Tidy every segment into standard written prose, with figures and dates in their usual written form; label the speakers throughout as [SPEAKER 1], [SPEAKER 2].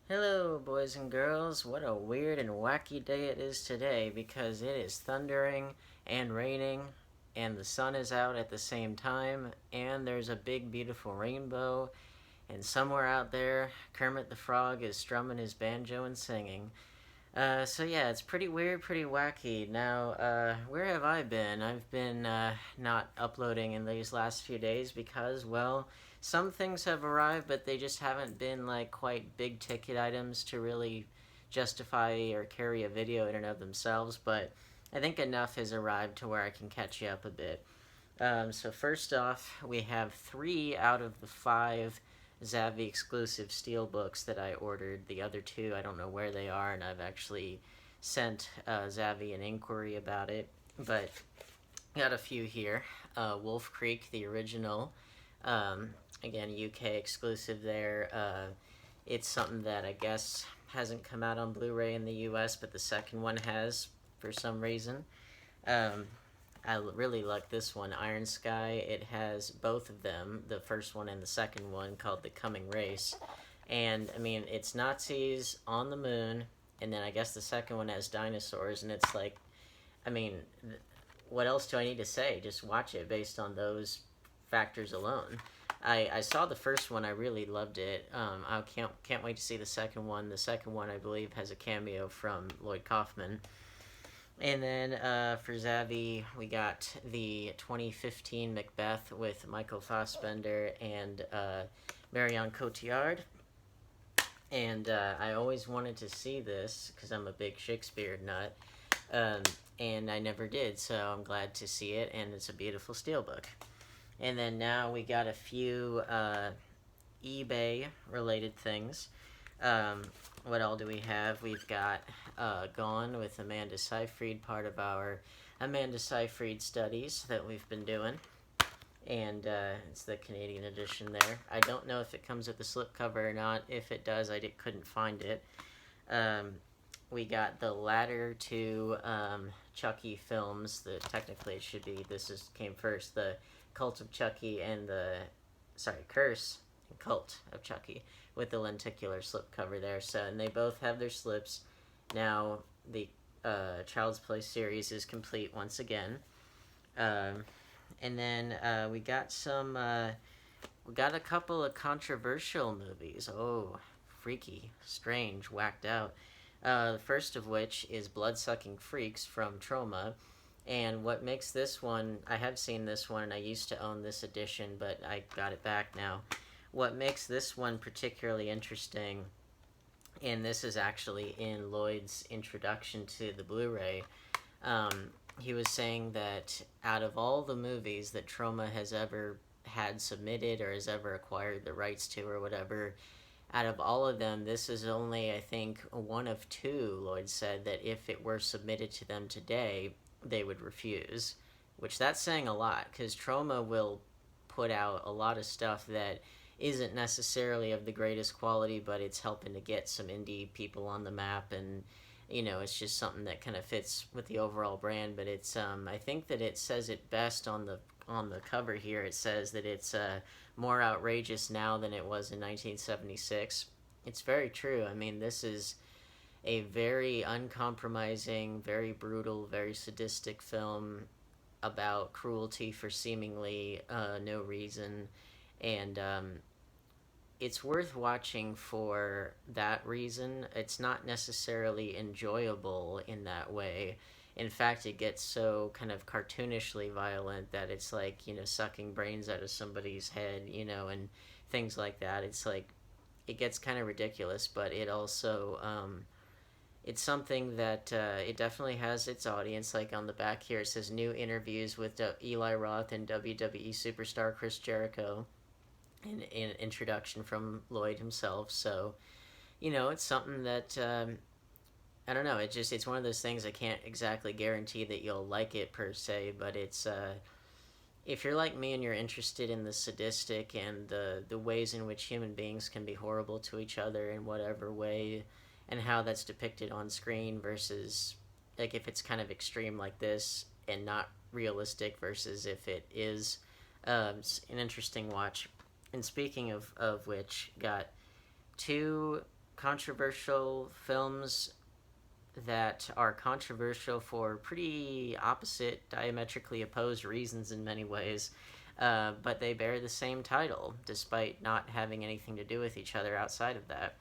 [SPEAKER 1] Hello, boys and girls. What a weird and wacky day it is today because it is thundering and raining, and the sun is out at the same time, and there's a big, beautiful rainbow, and somewhere out there, Kermit the Frog is strumming his banjo and singing. So yeah, it's pretty weird, pretty wacky. Now, where have I been? I've been not uploading in these last few days because, well, some things have arrived, but they just haven't been like quite big ticket items to really justify or carry a video in and of themselves. But I think enough has arrived to where I can catch you up a bit. So first off, we have 3 out of the 5 Zavvi exclusive Steelbooks that I ordered. The other 2, I don't know where they are, and I've actually sent Zavvi an inquiry about it. But got a few here. Wolf Creek, the original. Again, UK exclusive there. It's something that I guess hasn't come out on Blu-ray in the US, but the second one has for some reason. I really like this one, Iron Sky. It has both of them, the first one and the second one, called The Coming Race. And, I mean, it's Nazis on the moon, and then I guess the second one has dinosaurs, and it's like, I mean, what else do I need to say? Just watch it based on those factors alone. I saw the first one, I really loved it. I can't wait to see the second one. The second one, I believe, has a cameo from Lloyd Kaufman. And then for Zavvi, we got the 2015 Macbeth with Michael Fassbender and Marion Cotillard. And I always wanted to see this because I'm a big Shakespeare nut. And I never did, so I'm glad to see it, and it's a beautiful steelbook. And then now we got a few eBay-related things. What all do we have? We've got Gone with Amanda Seyfried, part of our Amanda Seyfried studies that we've been doing. And it's the Canadian edition there. I don't know if it comes with the slipcover or not. If it does, I couldn't find it. We got the latter 2 Chucky films. Technically it should be, came first, the Cult of Chucky and Curse and Cult of Chucky, with the lenticular slipcover there. So, and they both have their slips. Now the Child's Play series is complete once again. And then we got a couple of controversial movies. Oh, freaky, strange, whacked out. The first of which is Bloodsucking Freaks from Troma. And what makes this one, I have seen this one, and I used to own this edition, but I got it back now. What makes this one particularly interesting, and this is actually in Lloyd's introduction to the Blu-ray, he was saying that out of all the movies that Troma has ever had submitted or has ever acquired the rights to or whatever, out of all of them, this is only, I think, one of 2, Lloyd said, that if it were submitted to them today, they would refuse. Which that's saying a lot, because Troma will put out a lot of stuff that isn't necessarily of the greatest quality, but it's helping to get some indie people on the map, and it's just something that kind of fits with the overall brand. But it's I think that it says it best on the cover here. It says that it's more outrageous now than it was in 1976. It's very true. I mean, this is a very uncompromising, very brutal, very sadistic film about cruelty for seemingly no reason, and it's worth watching for that reason. It's not necessarily enjoyable in that way. In fact, it gets so kind of cartoonishly violent that it's like, sucking brains out of somebody's head, and things like that. It's like, it gets kind of ridiculous, but it also, it's something that it definitely has its audience. Like on the back here, it says new interviews with Eli Roth and WWE superstar Chris Jericho. An introduction from Lloyd himself. So, it's something that I don't know. It's one of those things I can't exactly guarantee that you'll like it per se, but it's if you're like me and you're interested in the sadistic and the ways in which human beings can be horrible to each other in whatever way, and how that's depicted on screen versus like if it's kind of extreme like this and not realistic versus if it is, it's an interesting watch. And speaking of which, got 2 controversial films that are controversial for pretty opposite, diametrically opposed reasons in many ways, but they bear the same title despite not having anything to do with each other outside of that.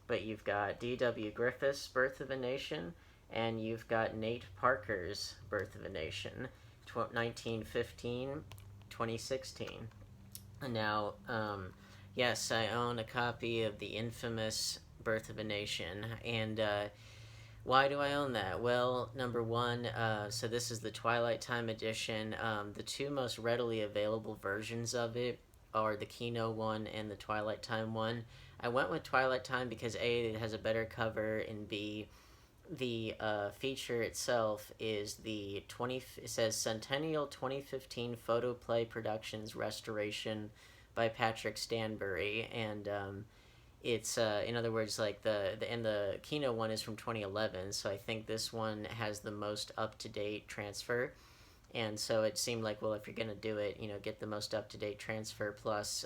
[SPEAKER 1] But you've got D.W. Griffith's Birth of a Nation, and you've got Nate Parker's Birth of a Nation, 1915, 2016. Now, yes, I own a copy of the infamous Birth of a Nation, and why do I own that? Well, number one, so this is the Twilight Time edition. The two most readily available versions of it are the Kino one and the Twilight Time one. I went with Twilight Time because A, it has a better cover, and B, the feature itself is it says Centennial 2015 Photoplay Productions Restoration by Patrick Stanbury, and it's in other words, like the Kino one is from 2011, so I think this one has the most up-to-date transfer, and so it seemed like, well, if you're gonna do it, get the most up-to-date transfer. Plus,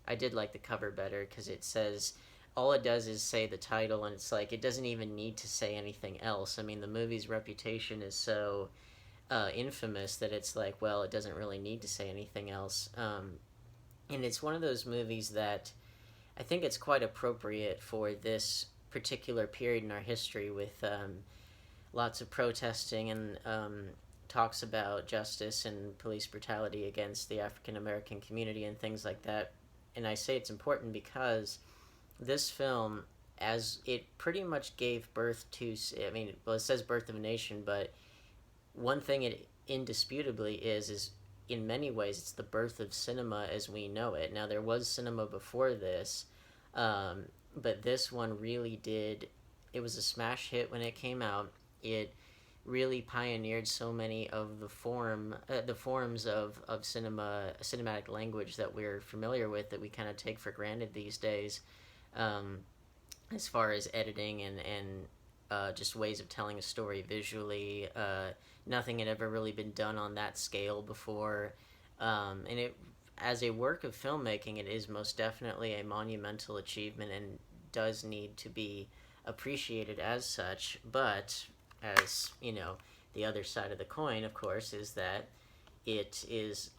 [SPEAKER 1] I did like the cover better because it says, all it does is say the title, and it's like it doesn't even need to say anything else. I mean, the movie's reputation is so infamous that it's like, well, it doesn't really need to say anything else, and it's one of those movies that I think it's quite appropriate for this particular period in our history with lots of protesting and talks about justice and police brutality against the African American community and things like that. And I say it's important because this film, as it pretty much gave birth to, I mean, well, it says Birth of a Nation, but one thing it indisputably is in many ways it's the birth of cinema as we know it. Now, there was cinema before this, but this one really did. It was a smash hit when it came out. It really pioneered so many of the forms of cinematic language that we're familiar with, that we kind of take for granted these days, as far as editing and just ways of telling a story visually. Nothing had ever really been done on that scale before, and it, as a work of filmmaking, it is most definitely a monumental achievement and does need to be appreciated as such. But as the other side of the coin, of course, is that it is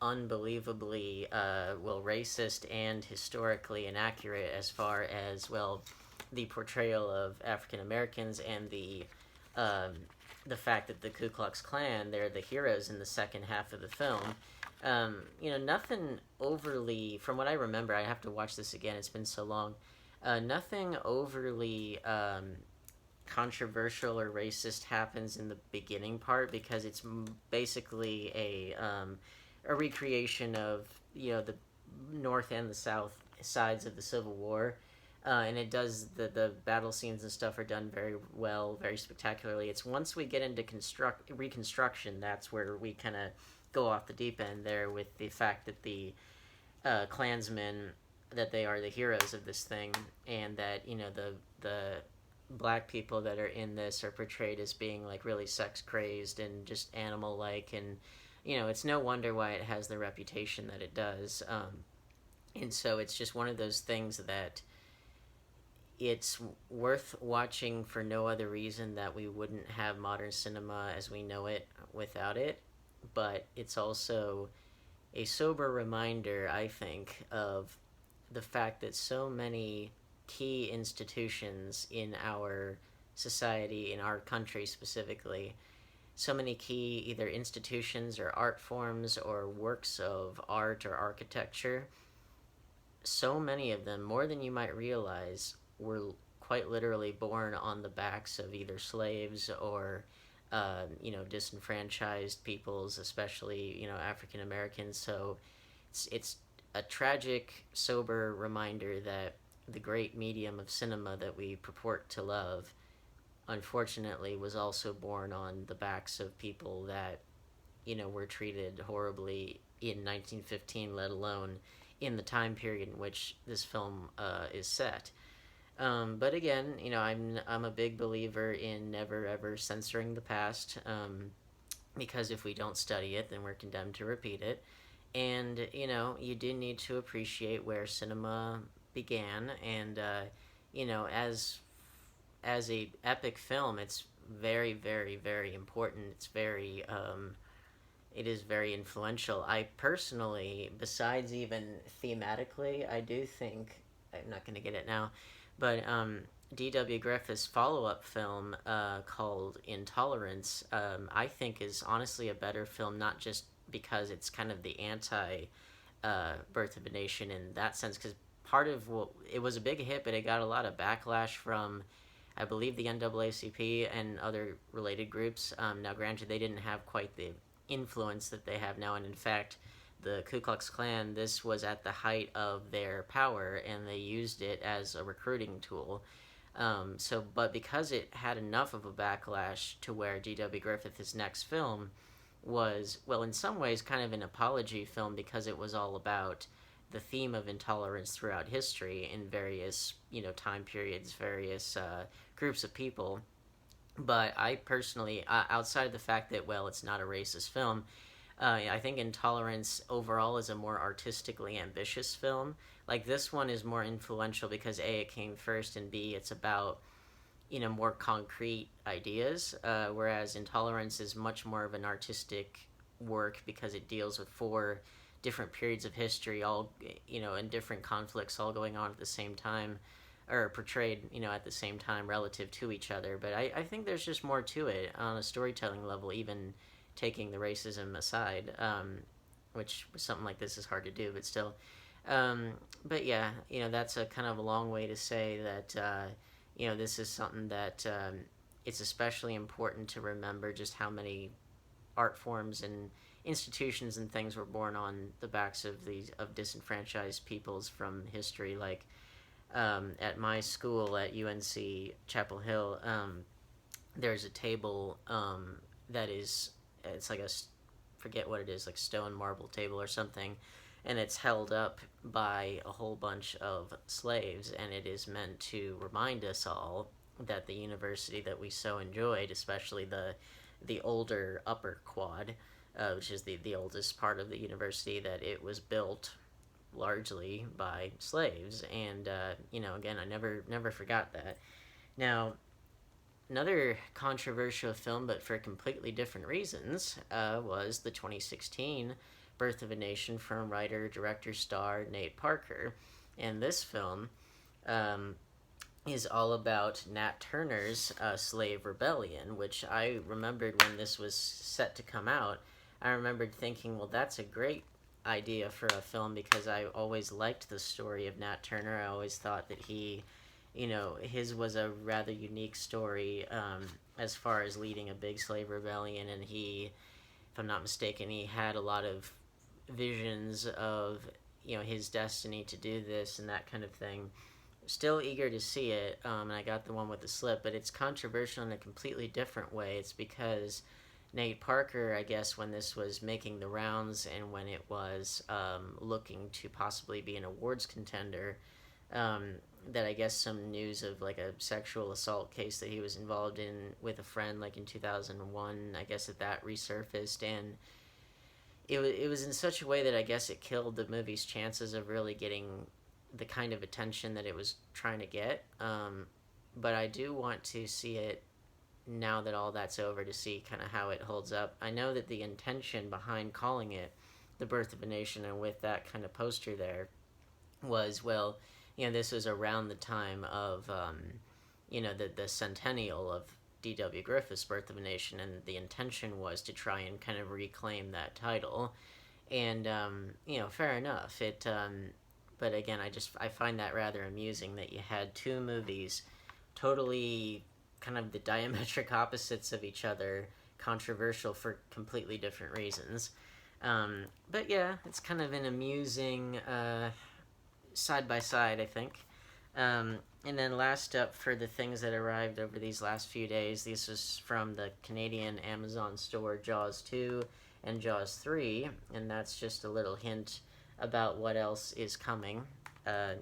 [SPEAKER 1] unbelievably racist and historically inaccurate as far as, well, the portrayal of African Americans and the fact that the Ku Klux Klan, they're the heroes in the second half of the film. Nothing overly, from what I remember, I have to watch this again, it's been so long, nothing overly controversial or racist happens in the beginning part, because it's basically a recreation of the North and the South sides of the Civil War, and it does the battle scenes and stuff are done very well, very spectacularly. It's once we get into reconstruction, that's where we kind of go off the deep end there, with the fact that the Klansmen, that they are the heroes of this thing, and that the black people that are in this are portrayed as being like really sex crazed and just animal like, and it's no wonder why it has the reputation that it does, and so it's just one of those things that it's worth watching for no other reason that we wouldn't have modern cinema as we know it without it. But it's also a sober reminder, I think, of the fact that so many key institutions in our society, in our country specifically, so many key either institutions or art forms or works of art or architecture, so many of them, more than you might realize, were quite literally born on the backs of either slaves or disenfranchised peoples, especially African Americans. So it's a tragic, sober reminder that the great medium of cinema that we purport to love, unfortunately, was also born on the backs of people that were treated horribly in 1915, let alone in the time period in which this film is set. But again, I'm a big believer in never ever censoring the past, because if we don't study it, then we're condemned to repeat it. And you do need to appreciate where cinema began, and as a epic film, it's very, very, very important. It is very influential. I personally, besides even thematically, I do think, I'm not going to get it now, but D.W. Griffith's follow-up film called Intolerance, I think is honestly a better film, not just because it's kind of the anti Birth of a Nation in that sense, because part of what it was a big hit, but it got a lot of backlash from, I believe, the NAACP and other related groups. Now, granted, they didn't have quite the influence that they have now, and in fact, the Ku Klux Klan, this was at the height of their power, and they used it as a recruiting tool. But because it had enough of a backlash to where D.W. Griffith's next film was, well, in some ways, kind of an apology film, because it was all about the theme of intolerance throughout history in various, time periods, various groups of people. But I personally, outside of the fact that, well, it's not a racist film, I think Intolerance overall is a more artistically ambitious film. Like, this one is more influential because A, it came first, and B, it's about, more concrete ideas, whereas Intolerance is much more of an artistic work because it deals with 4 different periods of history, all, and different conflicts all going on at the same time, or portrayed, at the same time relative to each other. But I think there's just more to it on a storytelling level, even taking the racism aside, which something like this is hard to do, but still. But yeah, that's a kind of a long way to say that, this is something that it's especially important to remember just how many art forms and institutions and things were born on the backs of disenfranchised peoples from history. Like, at my school at UNC Chapel Hill, there's a table that is, it's like forget what it is, like stone marble table or something, and it's held up by a whole bunch of slaves, and it is meant to remind us all that the university that we so enjoyed, especially the older upper quad, which is the oldest part of the university, that it was built largely by slaves. And again, I never forgot that. Now, another controversial film, but for completely different reasons, was the 2016 Birth of a Nation from writer, director, star Nate Parker. And this film is all about Nat Turner's slave rebellion, which I remembered when this was set to come out. I remembered thinking, well, that's a great idea for a film, because I always liked the story of Nat Turner. I always thought that he, his was a rather unique story as far as leading a big slave rebellion, and he, if I'm not mistaken, he had a lot of visions of, his destiny to do this and that kind of thing. Still eager to see it, and I got the one with the slip, but it's controversial in a completely different way. It's because Nate Parker, I guess, when this was making the rounds and when it was looking to possibly be an awards contender, that I guess some news of like a sexual assault case that he was involved in with a friend, like in 2001, I guess that resurfaced, and it was in such a way that I guess it killed the movie's chances of really getting the kind of attention that it was trying to get. But I do want to see it now that all that's over, to see kind of how it holds up. I know that the intention behind calling it The Birth of a Nation, and with that kind of poster there, was, well, this was around the time of, the centennial of D.W. Griffith's Birth of a Nation, and the intention was to try and kind of reclaim that title. And, fair enough. But again, I find that rather amusing that you had 2 movies totally kind of the diametric opposites of each other, controversial for completely different reasons. But yeah, it's kind of an amusing side by side, I think. And then last up for the things that arrived over these last few days, this was from the Canadian Amazon store, Jaws 2 and Jaws 3, and that's just a little hint about what else is coming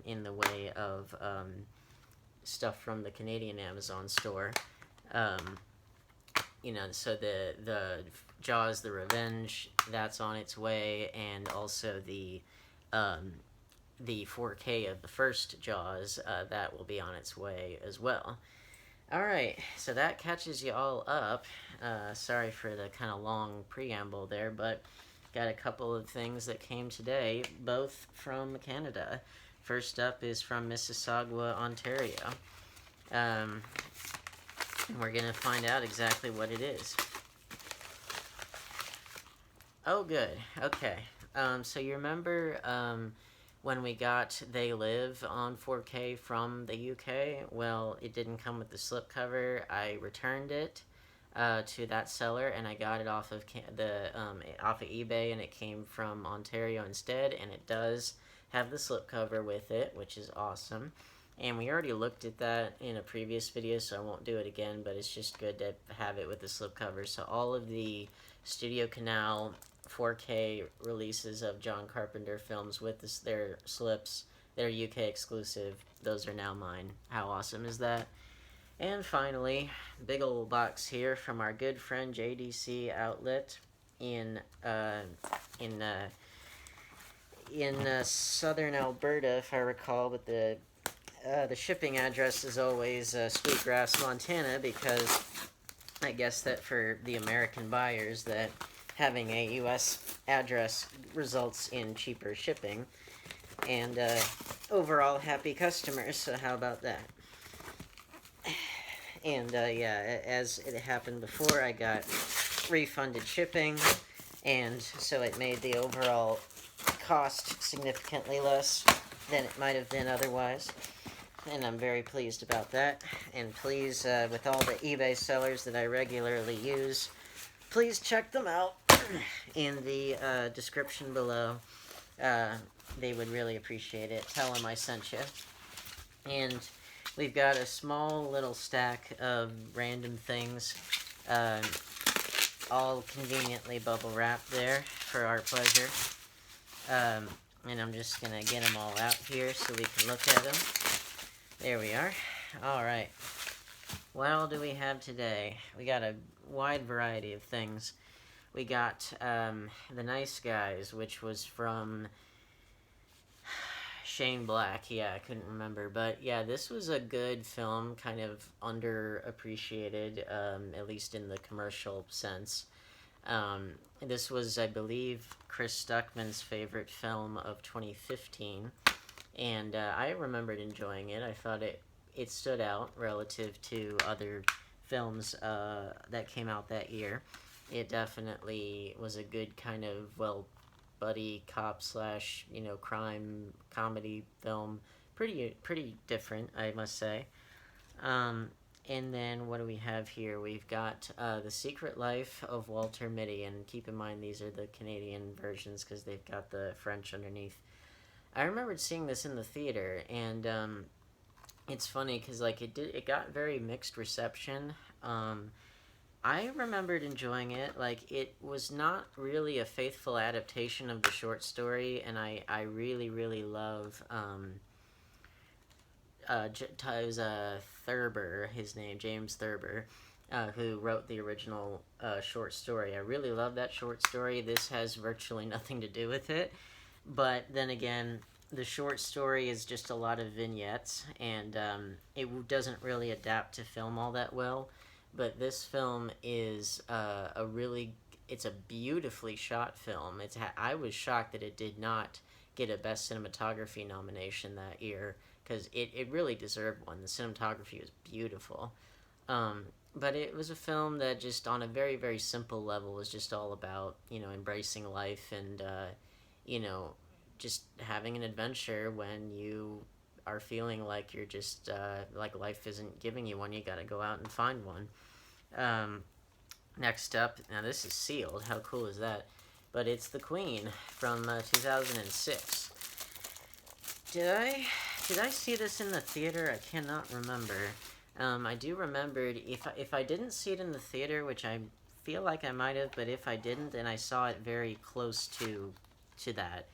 [SPEAKER 1] in the way of stuff from the Canadian Amazon store. So the Jaws, the Revenge, that's on its way, and also the the 4K of the first Jaws, that will be on its way as well. Alright, so that catches you all up. Sorry for the kind of long preamble there, but got a couple of things that came today, both from Canada. First up is from Mississauga, Ontario. And we're going to find out exactly what it is. Oh, good. Okay. So you remember when we got They Live on 4K from the UK? Well, it didn't come with the slipcover. I returned it to that seller, and I got it off of off of eBay, and it came from Ontario instead, and it does have the slipcover with it, which is awesome. And we already looked at that in a previous video, so I won't do it again, but it's just good to have it with the slipcover. So all of the Studio Canal 4K releases of John Carpenter films with their slips, their UK exclusive, those are now mine. How awesome is that? And finally, big old box here from our good friend JDC Outlet in southern Alberta, if I recall, but the shipping address is always Sweetgrass, Montana, because I guess that for the American buyers that having a U.S. address results in cheaper shipping, and overall happy customers, so how about that? And yeah, as it happened before, I got refunded shipping, and so it made the overall cost significantly less than it might have been otherwise, and I'm very pleased about that. And please, with all the eBay sellers that I regularly use, please check them out in the description below. They would really appreciate it. Tell them I sent you. And we've got a small little stack of random things, all conveniently bubble wrapped there for our pleasure. And I'm just going to get them all out here so we can look at them. There we are. Alright. What all do we have today? We got a wide variety of things. We got The Nice Guys, which was from Shane Black. Yeah, I couldn't remember. But yeah, this was a good film, kind of underappreciated, at least in the commercial sense. This was, I believe, Chris Stuckman's favorite film of 2015. And I remembered enjoying it. I thought it stood out relative to other films that came out that year. It definitely was a good kind of, well, buddy cop slash, crime comedy film. Pretty different, I must say. And then what do we have here? We've got The Secret Life of Walter Mitty, and keep in mind these are the Canadian versions because they've got the French underneath. I remembered seeing this in the theater, and it's funny because it got very mixed reception. I remembered enjoying it. It was not really a faithful adaptation of the short story, and I really, really love it was Thurber, his name, James Thurber, who wrote the original short story. I really love that short story. This has virtually nothing to do with it. But then again, the short story is just a lot of vignettes, and it doesn't really adapt to film all that well. But this film is it's a beautifully shot film. I was shocked that it did not get a Best Cinematography nomination that year, because it really deserved one. The cinematography was beautiful. But it was a film that just on a very, very simple level was just all about, embracing life and, just having an adventure when you are feeling like you're just, like life isn't giving you one. You gotta go out and find one. Next up, now this is sealed. How cool is that? But it's The Queen from 2006. Did I see this in the theater? I cannot remember. I do remember, if I didn't see it in the theater, which I feel like I might have, but if I didn't, then I saw it very close to that.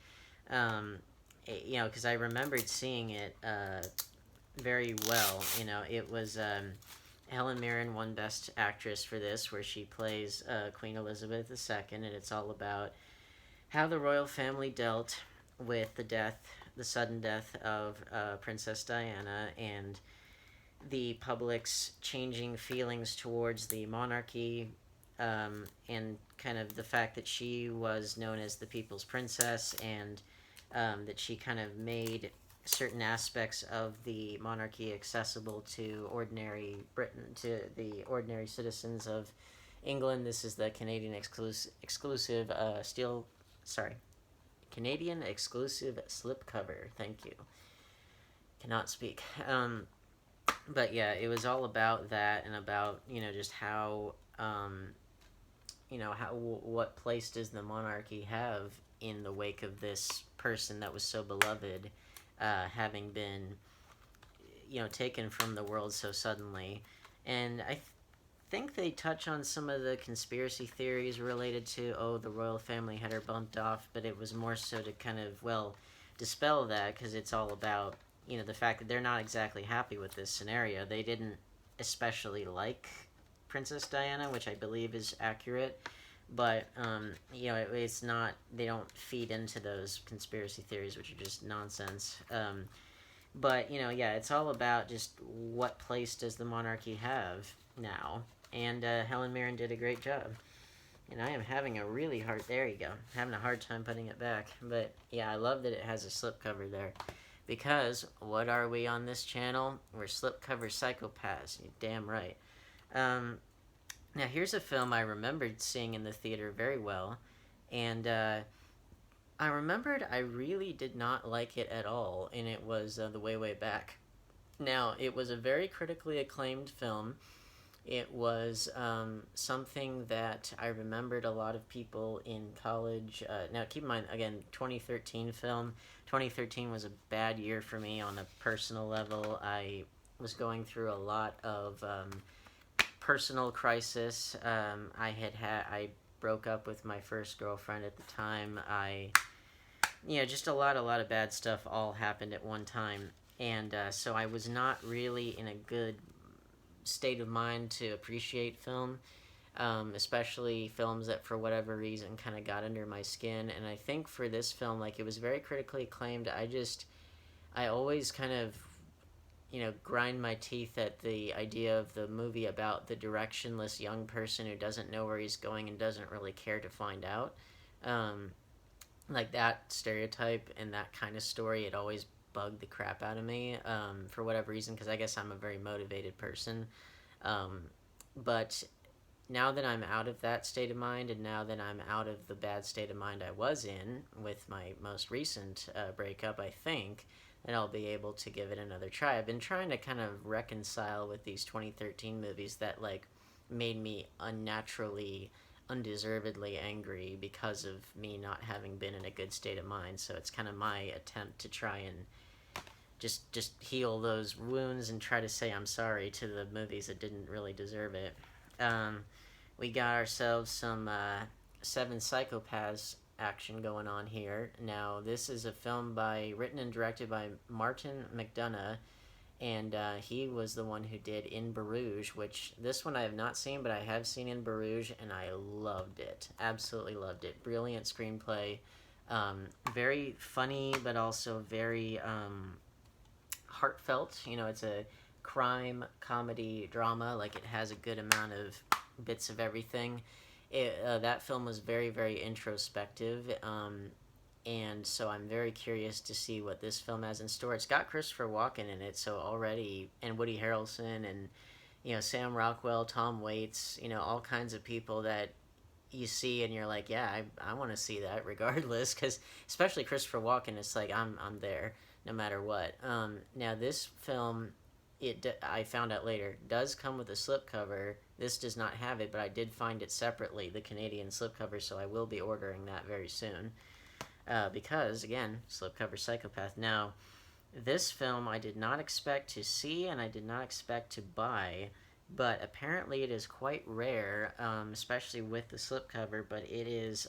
[SPEAKER 1] Because I remembered seeing it very well. It was Helen Mirren won Best Actress for this, where she plays Queen Elizabeth II, and it's all about how the royal family dealt with the death the sudden death of Princess Diana and the public's changing feelings towards the monarchy, and kind of the fact that she was known as the people's princess, and that she kind of made certain aspects of the monarchy accessible to ordinary Britain, to the ordinary citizens of England. This is the Canadian exclusive Canadian exclusive slipcover. Thank you. Cannot speak. But yeah, it was all about that, and about, just how, what place does the monarchy have in the wake of this person that was so beloved, having been, taken from the world so suddenly. And I think they touch on some of the conspiracy theories related to, the royal family had her bumped off, but it was more so to kind of, dispel that, because it's all about, the fact that they're not exactly happy with this scenario. They didn't especially like Princess Diana, which I believe is accurate, but, it's not, they don't feed into those conspiracy theories, which are just nonsense. But, it's all about just what place does the monarchy have now, and Helen Mirren did a great job. And I am having a really hard, there you go, having a hard time putting it back. But, yeah, I love that it has a slipcover there. Because, what are we on this channel? We're slipcover psychopaths. You're damn right. Now, here's a film I remembered seeing in the theater very well. And I remembered I really did not like it at all. And it was The Way, Way Back. Now, it was a very critically acclaimed film. It was something that I remembered a lot of people in college. Now, keep in mind, again, 2013 film. 2013 was a bad year for me on a personal level. I was going through a lot of personal crisis. I broke up with my first girlfriend at the time. Just a lot of bad stuff all happened at one time. And so I was not really in a good state of mind to appreciate film, especially films that for whatever reason kind of got under my skin. And I think for this film, it was very critically acclaimed. I always kind of, grind my teeth at the idea of the movie about the directionless young person who doesn't know where he's going and doesn't really care to find out. That stereotype and that kind of story, it always bugged the crap out of me, for whatever reason, because I guess I'm a very motivated person. But now that I'm out of that state of mind, and now that I'm out of the bad state of mind I was in with my most recent breakup, I think that I'll be able to give it another try. I've been trying to kind of reconcile with these 2013 movies that, made me undeservedly angry because of me not having been in a good state of mind. So it's kind of my attempt to try and just heal those wounds and try to say I'm sorry to the movies that didn't really deserve it. We got ourselves some 7 Psychopaths action going on here. Now, this is a film written and directed by Martin McDonagh, and he was the one who did In Bruges, which this one I have not seen, but I have seen In Bruges, and I loved it. Absolutely loved it. Brilliant screenplay. Very funny, but also very heartfelt. It's a crime, comedy, drama. It has a good amount of bits of everything. That film was very, very introspective, and so I'm very curious to see what this film has in store. It's got Christopher Walken in it, so already, and Woody Harrelson, and Sam Rockwell, Tom Waits, all kinds of people that you see and you're like, yeah, I want to see that regardless, because especially Christopher Walken, it's I'm there no matter what. Now this film, I found out later, does come with a slipcover. This does not have it, but I did find it separately, the Canadian slipcover, so I will be ordering that very soon. Because, again, slipcover psychopath. Now, this film I did not expect to see and I did not expect to buy, but apparently it is quite rare, especially with the slipcover, but it is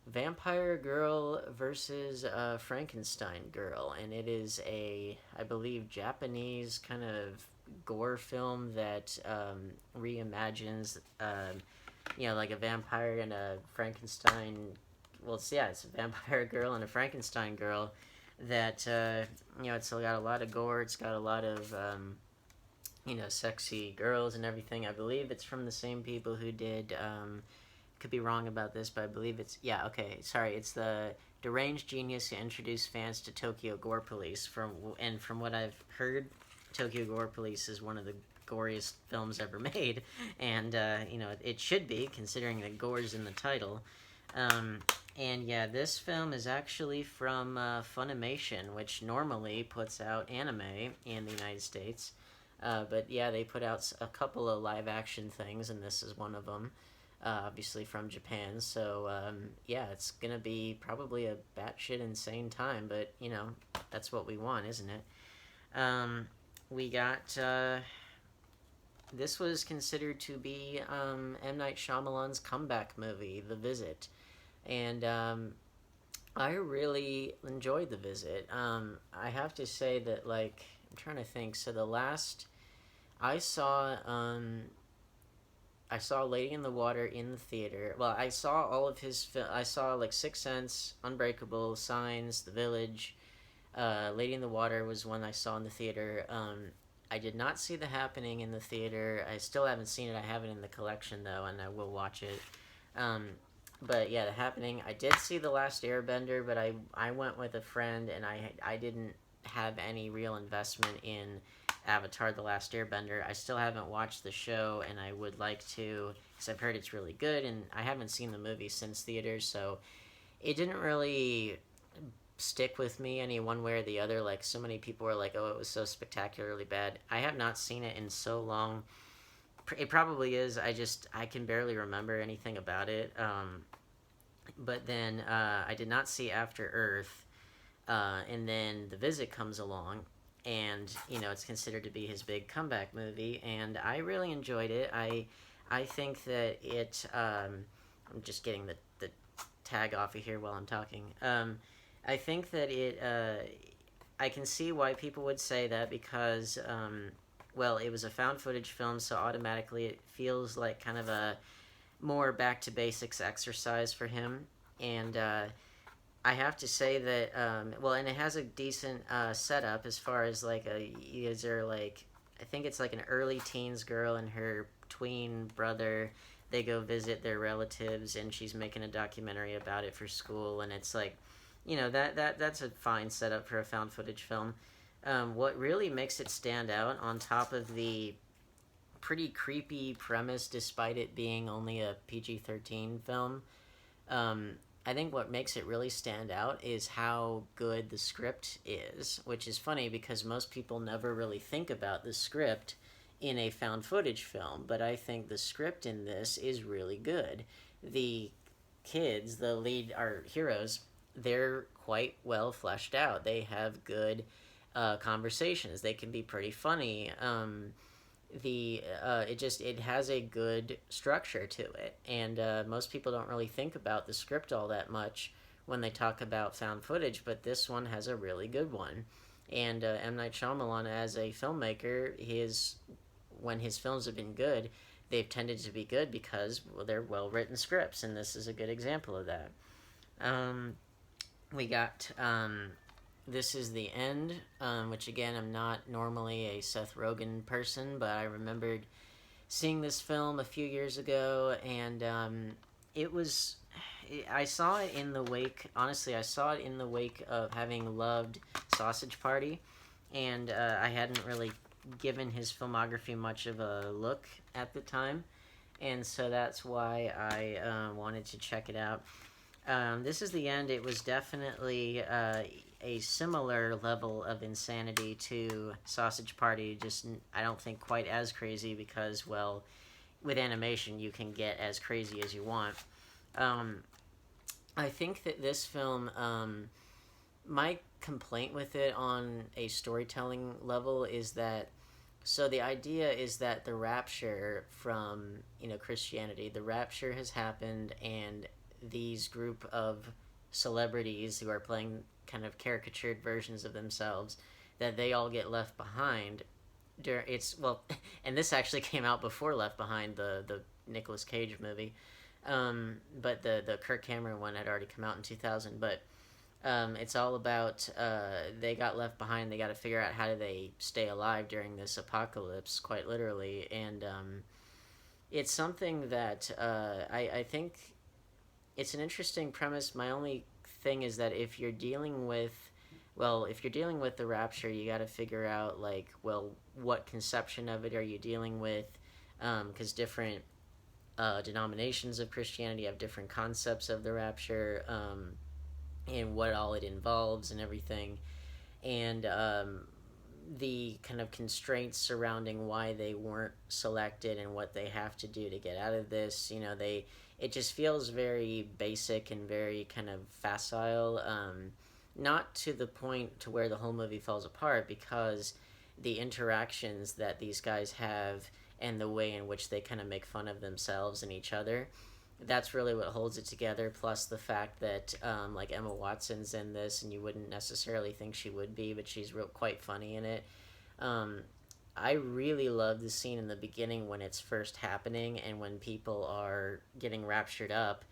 [SPEAKER 1] Vampire Girl versus Frankenstein Girl, and it is I believe, Japanese kind of gore film that reimagines, a vampire and a Frankenstein. Well, it's a vampire girl and a Frankenstein girl that it's got a lot of gore. It's got a lot of sexy girls and everything. I believe it's from the same people who did. Could be wrong about this, but I believe it's Sorry, it's the deranged genius who introduced fans to Tokyo Gore Police. From what I've heard, Tokyo Gore Police is one of the goriest films ever made, and it should be, considering that gore's in the title. And yeah, this film is actually from Funimation, which normally puts out anime in the United States. But yeah, they put out a couple of live action things, and this is one of them, obviously from Japan. So yeah, it's gonna be probably a batshit insane time, but that's what we want, isn't it? We got. This was considered to be M. Night Shyamalan's comeback movie, The Visit. And I really enjoyed The Visit. I have to say that, like, I'm trying to think. So the last I saw Lady in the Water in the theater. Well, I saw all of his I saw like Sixth Sense, Unbreakable, Signs, The Village. Lady in the Water was one I saw in the theater. I did not see The Happening in the theater. I still haven't seen it. I have it in the collection though, and I will watch it. But yeah, The Happening. I did see The Last Airbender, but I went with a friend, and I didn't have any real investment in Avatar: The Last Airbender. I still haven't watched the show, and I would like to, because I've heard it's really good, and I haven't seen the movie since theaters, so it didn't really stick with me any one way or the other. Like, so many people were like, oh, it was so spectacularly bad. I have not seen it in so long. It probably is. I can barely remember anything about it. But then I did not see After Earth, and then The Visit comes along, and it's considered to be his big comeback movie, and I really enjoyed it. I think that it. I'm just getting the tag off of here while I'm talking. I think that it. I can see why people would say that, because well, it was a found footage film, so automatically it feels like kind of a more back to basics exercise for him. And I have to say that and it has a decent setup as far as like I think it's like an early teens girl and her tween brother. They go visit their relatives, and she's making a documentary about it for school, and it's like, that's a fine setup for a found footage film. What really makes it stand out, on top of the pretty creepy premise, despite it being only a PG-13 film, I think what makes it really stand out is how good the script is, which is funny because most people never really think about the script in a found footage film, but I think the script in this is really good. The kids, our heroes, they're quite well fleshed out. They have good conversations. They can be pretty funny. It has a good structure to it, and most people don't really think about the script all that much when they talk about found footage, but this one has a really good one. And M. Night Shyamalan, as a filmmaker, when his films have been good, they've tended to be good because they're well written scripts, and this is a good example of that. We got This Is the End, which again, I'm not normally a Seth Rogen person, but I remembered seeing this film a few years ago, and I saw it in the wake, honestly, I saw it in the wake of having loved Sausage Party, and I hadn't really given his filmography much of a look at the time, and so that's why I wanted to check it out. This Is the End. It was definitely a similar level of insanity to Sausage Party, just I don't think quite as crazy, because, well, with animation you can get as crazy as you want. I think that this film, my complaint with it on a storytelling level is that, so the idea is that the rapture from Christianity, the rapture has happened, and these group of celebrities who are playing kind of caricatured versions of themselves, that they all get left behind. And this actually came out before Left Behind, the Nicolas Cage movie, but the Kirk Cameron one had already come out in 2000. But It's all about they got left behind. They got to figure out how do they stay alive during this apocalypse, quite literally. And it's something that I think it's an interesting premise. My only thing is that if you're dealing with the rapture, you got to figure out like, well, what conception of it are you dealing with? Because different denominations of Christianity have different concepts of the rapture, and what all it involves and everything, and the kind of constraints surrounding why they weren't selected and what they have to do to get out of this. It just feels very basic and very kind of facile. Not to the point to where the whole movie falls apart, because the interactions that these guys have and the way in which they kind of make fun of themselves and each other, that's really what holds it together. Plus the fact that like Emma Watson's in this, and you wouldn't necessarily think she would be, but she's quite funny in it. Um, I really love the scene in the beginning when it's first happening and when people are getting raptured up,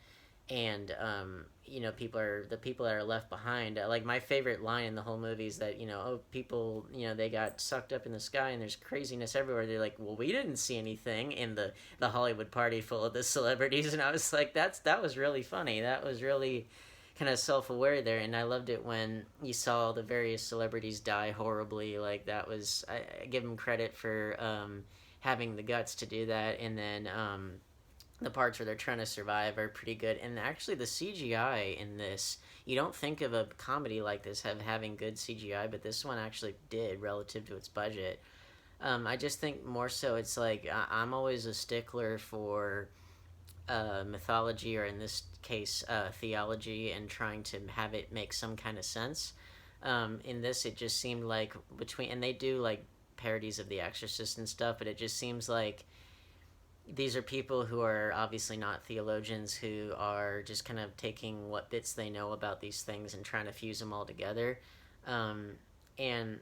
[SPEAKER 1] and the people that are left behind. Like, my favorite line in the whole movie is that, oh, people, they got sucked up in the sky and there's craziness everywhere. They're like, well, we didn't see anything in the Hollywood party full of the celebrities. And I was like, that was really funny. That was really kind of self-aware there. And I loved it when you saw the various celebrities die horribly. Like, that was, I give them credit for having the guts to do that. And then the parts where they're trying to survive are pretty good. And actually, the CGI in this, you don't think of a comedy like this having good CGI, but this one actually did relative to its budget. I just think more so it's like, I'm always a stickler for mythology, or in this case, theology, and trying to have it make some kind of sense. In this, it just seemed like and they do like parodies of The Exorcist and stuff, but it just seems like these are people who are obviously not theologians, who are just kind of taking what bits they know about these things and trying to fuse them all together. And,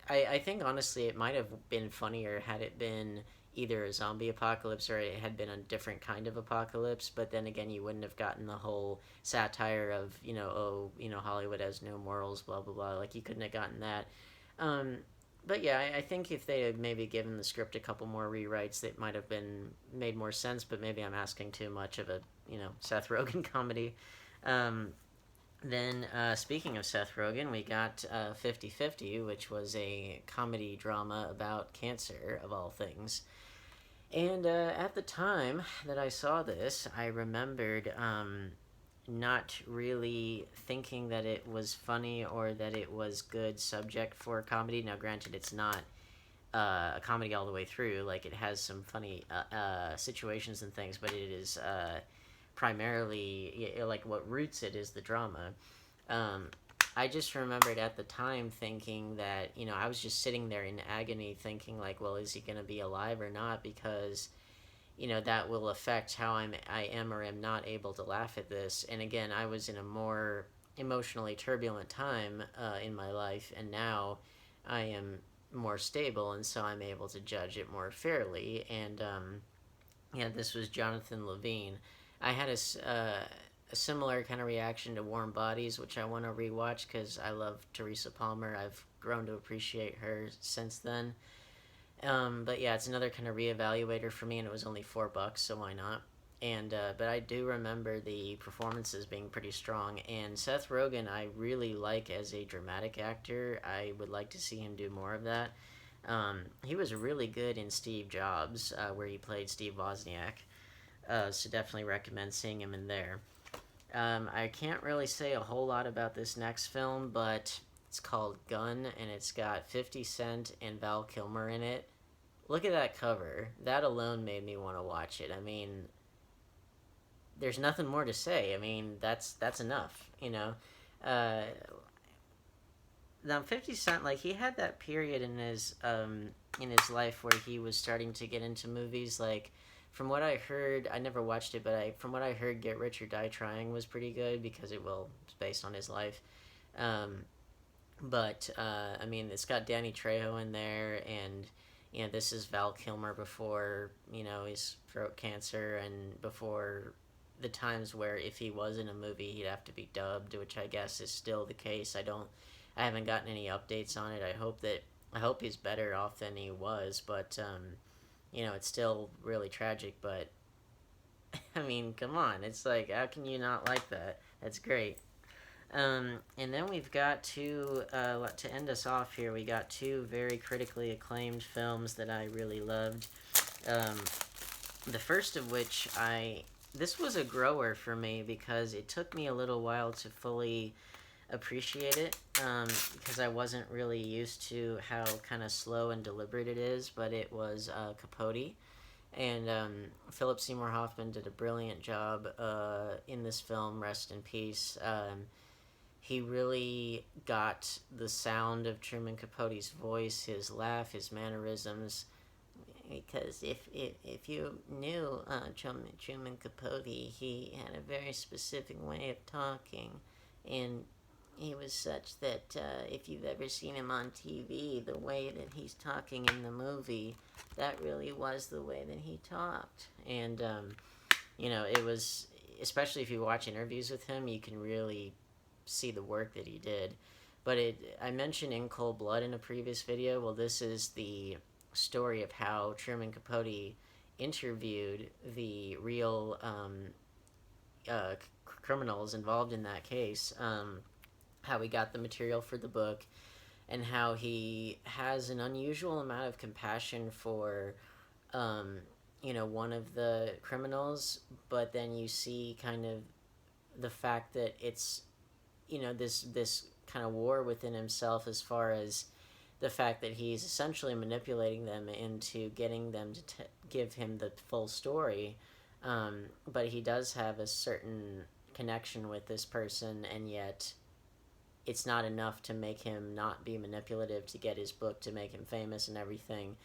[SPEAKER 1] I think honestly it might have been funnier had it been either a zombie apocalypse or it had been a different kind of apocalypse. But then again, you wouldn't have gotten the whole satire of, Hollywood has no morals, blah, blah, blah. Like, you couldn't have gotten that. But yeah, I think if they had maybe given the script a couple more rewrites, it might have been made more sense. But maybe I'm asking too much of a Seth Rogen comedy. Then speaking of Seth Rogen, we got 50/50, which was a comedy drama about cancer of all things. And at the time that I saw this, I remembered not really thinking that it was funny or that it was good subject for comedy. Now, granted, it's not a comedy all the way through. Like, it has some funny situations and things, but it is primarily, like, what roots it is the drama. I just remembered at the time thinking that, I was just sitting there in agony thinking, like, well, is he going to be alive or not? Because that will affect how I am or am not able to laugh at this. And again, I was in a more emotionally turbulent time in my life, and now I am more stable, and so I'm able to judge it more fairly. And this was Jonathan Levine. I had a similar kind of reaction to Warm Bodies, which I want to rewatch because I love Teresa Palmer. I've grown to appreciate her since then. But yeah, it's another kind of reevaluator for me, and it was only $4, so why not? And but I do remember the performances being pretty strong, and Seth Rogen I really like as a dramatic actor. I would like to see him do more of that. He was really good in Steve Jobs, where he played Steve Wozniak, so definitely recommend seeing him in there. I can't really say a whole lot about this next film, but it's called Gun, and it's got 50 Cent and Val Kilmer in it. Look at that cover. That alone made me want to watch it. I mean, there's nothing more to say. I mean, that's enough, Now, 50 Cent, like, he had that period in his life where he was starting to get into movies. Like, from what I heard, I never watched it, but from what I heard, Get Rich or Die Trying was pretty good because it's based on his life. But I mean, it's got Danny Trejo in there, and this is Val Kilmer before his throat cancer and before the times where if he was in a movie, he'd have to be dubbed, which I guess is still the case. I haven't gotten any updates on it. I hope he's better off than he was, but it's still really tragic. But I mean, come on, it's like, how can you not like that? That's great. And then we've got to end us off here, we got two very critically acclaimed films that I really loved. The first of which this was a grower for me because it took me a little while to fully appreciate it, because I wasn't really used to how kind of slow and deliberate it is, but it was Capote. And Philip Seymour Hoffman did a brilliant job in this film, rest in peace. He really got the sound of Truman Capote's voice, his laugh, his mannerisms. Because if you knew Truman Capote, he had a very specific way of talking, and he was such that if you've ever seen him on TV, the way that he's talking in the movie, that really was the way that he talked. And it was, especially if you watch interviews with him, you can really see the work that he did. But I mentioned In Cold Blood in a previous video. Well, this is the story of how Truman Capote interviewed the real criminals involved in that case, how he got the material for the book, and how he has an unusual amount of compassion for one of the criminals, but then you see kind of the fact that it's this kind of war within himself, as far as the fact that he's essentially manipulating them into getting them to give him the full story, but he does have a certain connection with this person, and yet it's not enough to make him not be manipulative to get his book to make him famous and everything.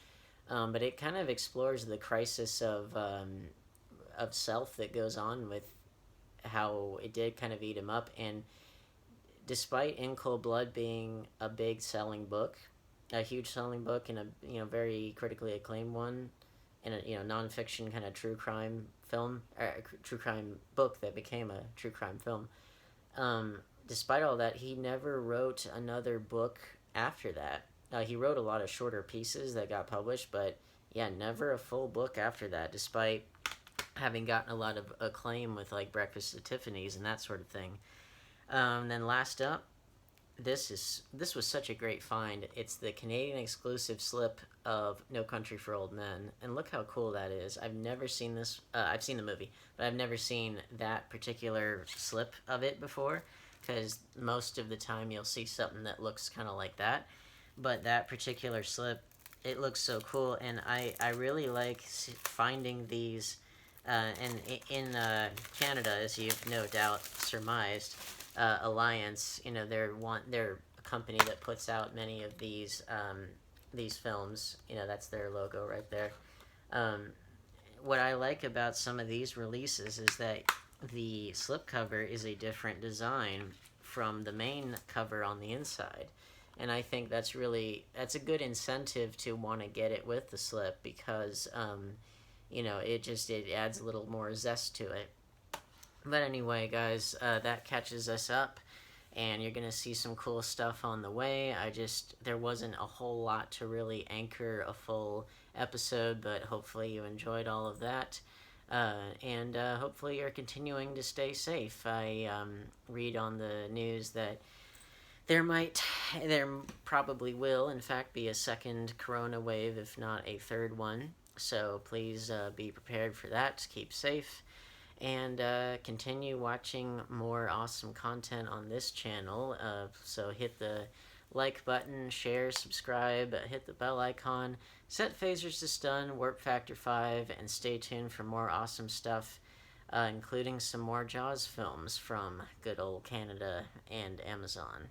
[SPEAKER 1] But it kind of explores the crisis of self that goes on with how it did kind of eat him up. And despite In Cold Blood being a big selling book, a huge selling book, and a very critically acclaimed one, and a nonfiction kind of true crime film, true crime book that became a true crime film. Despite all that, he never wrote another book after that. He wrote a lot of shorter pieces that got published, but yeah, never a full book after that, despite having gotten a lot of acclaim with like Breakfast at Tiffany's and that sort of thing. Then last up, this was such a great find. It's the Canadian exclusive slip of No Country for Old Men, and look how cool that is. I've never seen this. I've seen the movie, but I've never seen that particular slip of it before, because most of the time you'll see something that looks kind of like that, but that particular slip, it looks so cool, and I really like finding these, and in Canada, as you've no doubt surmised, Alliance, they're a company that puts out many of these films. That's their logo right there. What I like about some of these releases is that the slipcover is a different design from the main cover on the inside, and I think that's a good incentive to want to get it with the slip, because it adds a little more zest to it. But anyway, guys, that catches us up, and you're going to see some cool stuff on the way. There wasn't a whole lot to really anchor a full episode, but hopefully you enjoyed all of that. And hopefully you're continuing to stay safe. I read on the news that there probably will, in fact, be a second corona wave, if not a third one. So please be prepared for that. Keep safe. And continue watching more awesome content on this channel. So hit the like button, share, subscribe, hit the bell icon, set phasers to stun, warp factor 5, and stay tuned for more awesome stuff, including some more Jaws films from good old Canada and Amazon.